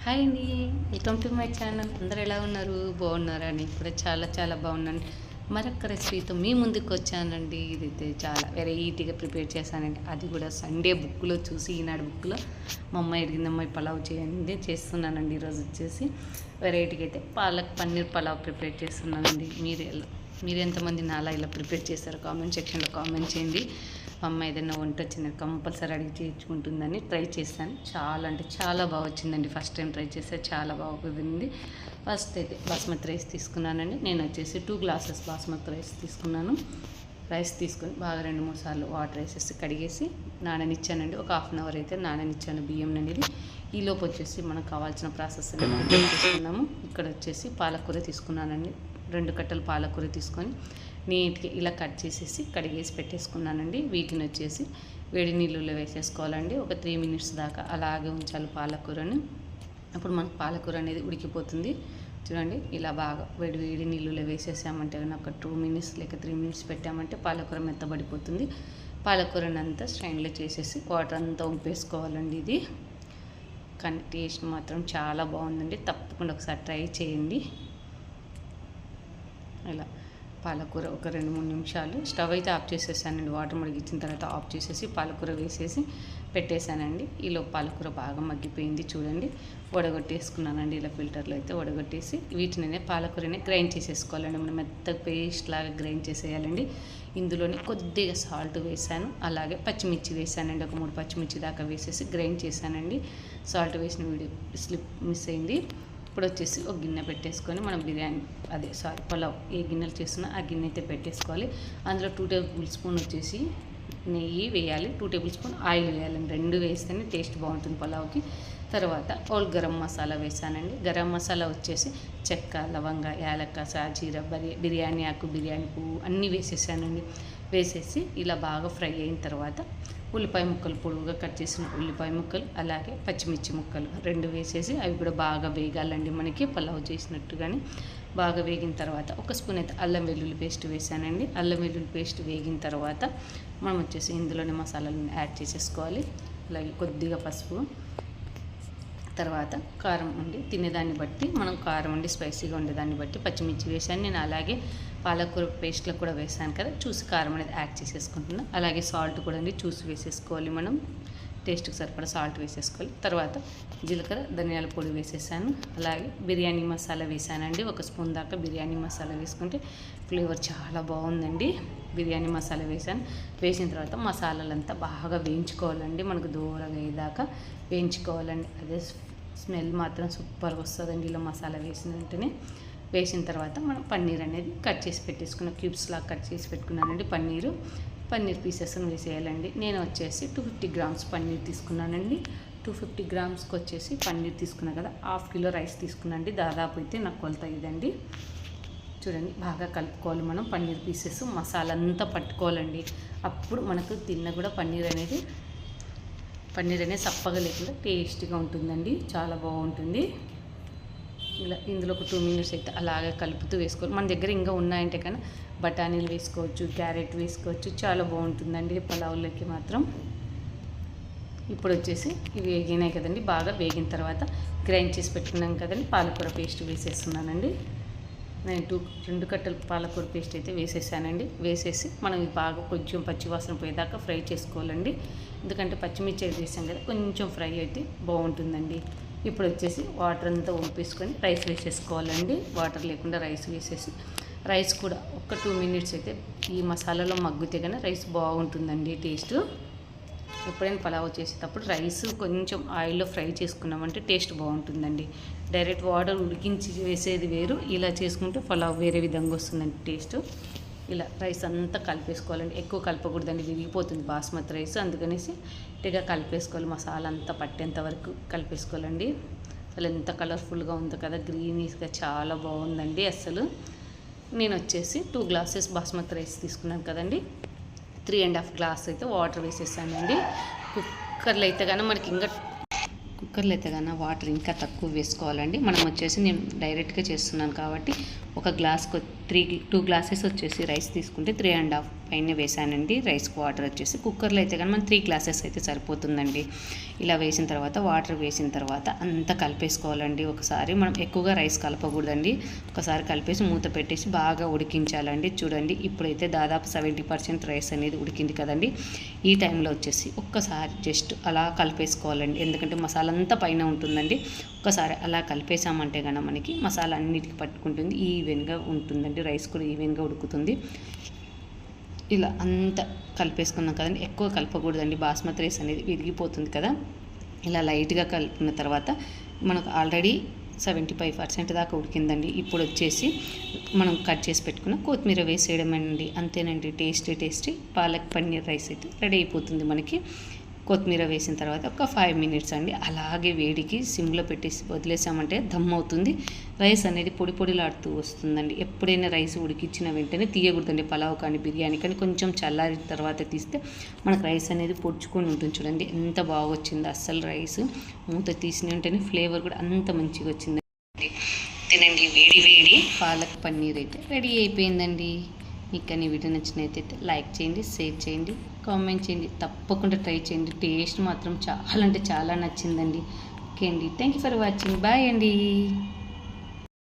Hi అండి, welcome to my channel. అందరు ఎలా ఉన్నారు? బాగున్నారా? నేను కూడా చాలా చాలా బాగున్నాను. మరొక రెసిపీతో మీ ముందుకు వచ్చానండి. ఇదైతే చాలా వెరైటీగా ప్రిపేర్ చేశానండి. అది కూడా సండే బుక్లో చూసి, ఈనాడు బుక్లో మా అమ్మాయి అడిగింది, అమ్మాయి పలావ్ చేయండి, చేస్తున్నానండి. ఈరోజు వచ్చేసి వెరైటీగా అయితే పాలక్ పన్నీర్ పలావ్ ప్రిపేర్ చేస్తున్నానండి. మీరు ఎంతమంది నాలా ఇలా ప్రిపేర్ చేస్తారో కామెంట్ సెక్షన్లో కామెంట్ చేయండి. మా అమ్మ ఏదైనా వంట వచ్చింది కంపల్సరీ అడిగి చేయించుకుంటుందని ట్రై చేశాను. చాలా అంటే చాలా బాగా వచ్చిందండి. ఫస్ట్ టైం ట్రై చేస్తే చాలా బాగా కుదిరింది. ఫస్ట్ అయితే బాస్మతి రైస్ తీసుకున్నానండి. నేను వచ్చేసి 2 గ్లాసెస్ బాస్మతి రైస్ తీసుకున్నాను. రైస్ తీసుకొని బాగా 2-3 సార్లు వాటర్ వేసేసి కడిగేసి నాననిచ్చానండి. ఒక హాఫ్ అన్ అవర్ అయితే నాననిచ్చాను బియ్యం అనేది. ఈలోపు వచ్చేసి మనకు కావాల్సిన ప్రాసెస్ అనేది చేసుకున్నాము. ఇక్కడ వచ్చేసి పాలకూర తీసుకున్నానండి. 2 కట్టలు పాలకూర తీసుకొని నీట్గా ఇలా కట్ చేసేసి కడిగేసి పెట్టేసుకున్నానండి. వీటిని వచ్చేసి వేడి నీళ్ళలో వేసేసుకోవాలండి. ఒక 3 మినిట్స్ దాకా అలాగే ఉంచాలి పాలకూరని. అప్పుడు మనకు పాలకూర అనేది ఉడికిపోతుంది. చూడండి, ఇలా బాగా వేడి నీళ్ళలో వేసేసామంటే ఒక 2 మినిట్స్ లేక 3 మినిట్స్ పెట్టామంటే పాలకూర మెత్తబడిపోతుంది. పాలకూరని అంతా స్ట్రైన్లో చేసేసి వాటర్ అంతా ఉంపేసుకోవాలండి. ఇది కానీ టేస్ట్ మాత్రం చాలా బాగుందండి. తప్పకుండా ఒకసారి ట్రై చేయండి. ఇలా పాలకూర ఒక 2-3 నిమిషాలు స్టవ్ అయితే ఆఫ్ చేసేసానండి. వాటర్ మరిగించిన తర్వాత ఆఫ్ చేసేసి పాలకూర వేసేసి పెట్టేశానండి. ఈలో పాలకూర బాగా మగ్గిపోయింది. చూడండి, వడగొట్టేసుకున్నానండి. ఇలా ఫిల్టర్లో అయితే వడగొట్టేసి వీటిని పాలకూరని గ్రైండ్ చేసేసుకోవాలండి. మనం మెత్తగా పేస్ట్ లాగా గ్రైండ్ చేసేయాలండి. ఇందులోనే కొద్దిగా సాల్ట్ వేసాను, అలాగే పచ్చిమిర్చి వేసానండి. ఒక 3 పచ్చిమిర్చి దాకా వేసేసి గ్రైండ్ చేశానండి. సాల్ట్ వేసిన వీడియో స్లిప్ మిస్ అయింది. ఇప్పుడు వచ్చేసి ఒక గిన్నె పెట్టేసుకొని మనం పలావ్ ఏ గిన్నెలు చేస్తున్నా ఆ గిన్నె అయితే పెట్టేసుకోవాలి. అందులో 2 టేబుల్ స్పూన్ వచ్చేసి నెయ్యి వేయాలి, 2 టేబుల్ స్పూన్ ఆయిల్ వేయాలి. 2 వేస్తేనే టేస్ట్ బాగుంటుంది పలావ్కి. తర్వాత ఓల్ గరం మసాలా వేసానండి. గరం మసాలా వచ్చేసి చెక్క, లవంగ, యాలక్క, సాజీర, బిర్యానీ ఆకు, బిర్యానీ పువ్వు అన్నీ వేసేసానండి. వేసేసి ఇలా బాగా ఫ్రై అయిన తర్వాత ఉల్లిపాయ ముక్కలు, పొడవుగా కట్ చేసిన ఉల్లిపాయ ముక్కలు, అలాగే పచ్చిమిర్చి ముక్కలు 2 వేసేసి అవి కూడా బాగా వేగాలండి. మనకి పలావ్ చేసినట్టుగానే బాగా వేగిన తర్వాత ఒక స్పూన్ అయితే అల్లం వెల్లుల్లి పేస్ట్ వేసానండి. అల్లం వెల్లుల్లి పేస్ట్ వేగిన తర్వాత మనం వచ్చేసి ఇందులోనే మసాలాలను యాడ్ చేసేసుకోవాలి. అలాగే కొద్దిగా పసుపు, తర్వాత కారం ఉండి తినేదాన్ని బట్టి మనం కారం ఉండి స్పైసీగా ఉండేదాన్ని బట్టి పచ్చిమిర్చి వేసాను నేను. అలాగే పాలకూర పేస్ట్లో కూడా వేసాను కదా, చూసి కారం అనేది యాడ్ చేసేసుకుంటున్నాను. అలాగే సాల్ట్ కూడా అండి చూసి వేసేసుకోవాలి. మనం టేస్ట్కి సరిపడా సాల్ట్ వేసేసుకోవాలి. తర్వాత జీలకర్ర, ధనియాల పొడి వేసేసాను. అలాగే బిర్యానీ మసాలా వేసానండి. 1 స్పూన్ దాకా బిర్యానీ మసాలా వేసుకుంటే ఫ్లేవర్ చాలా బాగుందండి. బిర్యానీ మసాలా వేసాను. వేసిన తర్వాత మసాలాలంతా బాగా వేయించుకోవాలండి. మనకు దూరగా అయ్యేదాకా వేయించుకోవాలండి. అదే స్మెల్ మాత్రం సూపర్గా వస్తుందండి ఇలా మసాలా వేసిన వెంటనే. వేసిన తర్వాత మనం పన్నీర్ అనేది కట్ చేసి పెట్టేసుకున్న క్యూబ్స్ లాగా కట్ చేసి పెట్టుకున్నానండి. పన్నీర్ పీసెస్ని వేసేయాలండి. నేను వచ్చేసి 250 గ్రామ్స్ పన్నీర్ తీసుకున్నానండి. 250 గ్రామ్స్కి వచ్చేసి పన్నీర్ తీసుకున్నా కదా, 1/2 కిలో రైస్ తీసుకున్నాండి. దాదాపు అయితే నాకు కొలత ఇదండి. చూడండి, బాగా కలుపుకోవాలి మనం. పన్నీర్ పీసెస్ మసాలా అంతా పట్టుకోవాలండి. అప్పుడు మనకు తిన్న కూడా పన్నీర్ అనేది సప్పగా లేకుండా టేస్టీగా ఉంటుందండి. చాలా బాగుంటుంది. ఇలా ఇందులో ఒక 2 మినిట్స్ అయితే అలాగే కలుపుతూ వేసుకోవాలి. మన దగ్గర ఇంకా ఉన్నాయంటే కానీ బఠానీలు వేసుకోవచ్చు, క్యారెట్ వేసుకోవచ్చు, చాలా బాగుంటుందండి పలావులకి మాత్రం. ఇప్పుడు వచ్చేసి ఇవి వేగినాయి కదండి. బాగా వేగిన తర్వాత గ్రైండ్ చేసి పెట్టుకున్నాం కదండి, పాలకూర పేస్ట్ వేసేస్తున్నానండి. నేను 2 కట్టలు పాలకూర పేస్ట్ అయితే వేసేసానండి. వేసేసి మనం ఇది బాగా కొంచెం పచ్చివాసన పోయేదాకా ఫ్రై చేసుకోవాలండి. ఎందుకంటే పచ్చిమిర్చి వేసాం కదా, కొంచెం ఫ్రై అయితే బాగుంటుందండి. ఇప్పుడు వచ్చేసి వాటర్ అంతా వంపేసుకొని రైస్ వేసేసుకోవాలండి. వాటర్ లేకుండా రైస్ వేసేసి రైస్ కూడా ఒక 2 మినిట్స్ అయితే ఈ మసాలాలో మగ్గితే కానీ రైస్ బాగుంటుందండి టేస్ట్. ఎప్పుడైనా పలావ్ చేసేటప్పుడు రైస్ కొంచెం ఆయిల్లో ఫ్రై చేసుకున్నామంటే టేస్ట్ బాగుంటుందండి. డైరెక్ట్ వాటర్ ఉడికించి వేసేది వేరు, ఇలా చేసుకుంటే పలావ్ వేరే విధంగా వస్తుందండి టేస్ట్. ఇలా రైస్ అంతా కలిపేసుకోవాలండి. ఎక్కువ కలపకూడదండి, విరిగిపోతుంది బాస్మతి రైస్. అందుకనేసి ఇటుగా కలిపేసుకోవాలి. మసాలా అంతా పట్టేంత వరకు కలిపేసుకోవాలండి. అసలు ఎంత కలర్ఫుల్గా ఉందో కదా, గ్రీనీస్గా చాలా బాగుందండి. అసలు నేను వచ్చేసి 2 గ్లాసెస్ బాస్మతి రైస్ తీసుకున్నాను కదండి, 3.5 గ్లాస్ అయితే వాటర్ వేసేసానండి. కుక్కర్లో అయితే కానీ వాటర్ ఇంకా తక్కువ వేసుకోవాలండి. మనం వచ్చేసి నేను డైరెక్ట్గా చేస్తున్నాను కాబట్టి ఒక గ్లాస్కి 2 గ్లాసెస్ వచ్చేసి రైస్ తీసుకుంటే 3.5 పైన వేసానండి. రైస్కి వాటర్ వచ్చేసి కుక్కర్లో అయితే కానీ మనం 3 గ్లాసెస్ అయితే సరిపోతుందండి. ఇలా వేసిన తర్వాత వాటర్ వేసిన తర్వాత అంతా కలిపేసుకోవాలండి. ఒకసారి మనం ఎక్కువగా రైస్ కలపకూడదండి. ఒకసారి కలిపేసి మూత పెట్టేసి బాగా ఉడికించాలండి. చూడండి ఇప్పుడైతే దాదాపు 70% రైస్ అనేది ఉడికింది కదండి. ఈ టైంలో వచ్చేసి ఒక్కసారి జస్ట్ అలా కలిపేసుకోవాలండి. ఎందుకంటే మసాలా అంతా పైన ఉంటుందండి. ఒక్కసారి అలా కలిపేసామంటే కనుక మనకి మసాలా అన్నిటికీ పట్టుకుంటుంది, ఈవెన్గా ఉంటుందండి. రైస్ కూడా ఈవెన్గా ఉడుకుతుంది. ఇలా అంతా కలిపేసుకున్నాం కదండి. ఎక్కువ కలపకూడదండి, బాస్మతి రైస్ అనేది విరిగిపోతుంది కదా. ఇలా లైట్గా కలుపుకున్న తర్వాత మనకు ఆల్రెడీ 75% దాకా ఉడికిందండి. ఇప్పుడు వచ్చేసి మనం కట్ చేసి పెట్టుకున్న కొత్తిమీర వేసేయడమేనండి. అంతేనండి, టేస్టీ పాలక్ పన్నీర్ రైస్ అయితే రెడీ అయిపోతుంది మనకి. కొత్తిమీర వేసిన తర్వాత ఒక 5 మినిట్స్ అండి అలాగే వేడికి సిమ్లో పెట్టేసి వదిలేసామంటే దమ్ అవుతుంది. రైస్ అనేది పొడిలాడుతూ వస్తుందండి. ఎప్పుడైనా రైస్ ఉడికించిన వెంటనే తీయకూడదండి. పలావ్ కానీ బిర్యానీ కానీ కొంచెం చల్లారిన తర్వాత తీస్తే మనకు రైస్ అనేది పొడుచుకొని ఉంటుంది. చూడండి ఎంత బాగా వచ్చింది అస్సలు రైస్. మూత తీసిన వెంటనే ఫ్లేవర్ కూడా అంత మంచిగా వచ్చిందండి. తినండి, వేడి పాలక్ పన్నీర్ అయితే రెడీ అయిపోయిందండి. మీకు కానీ వీడియో నచ్చినట్లయితే లైక్ చేయండి, షేర్ చేయండి, కామెంట్ చేయండి. తప్పకుండా ట్రై చేయండి. టేస్ట్ మాత్రం చాలా అంటే చాలా నచ్చిందండి. ఓకే అండి, thank you for watching. Bye అండి.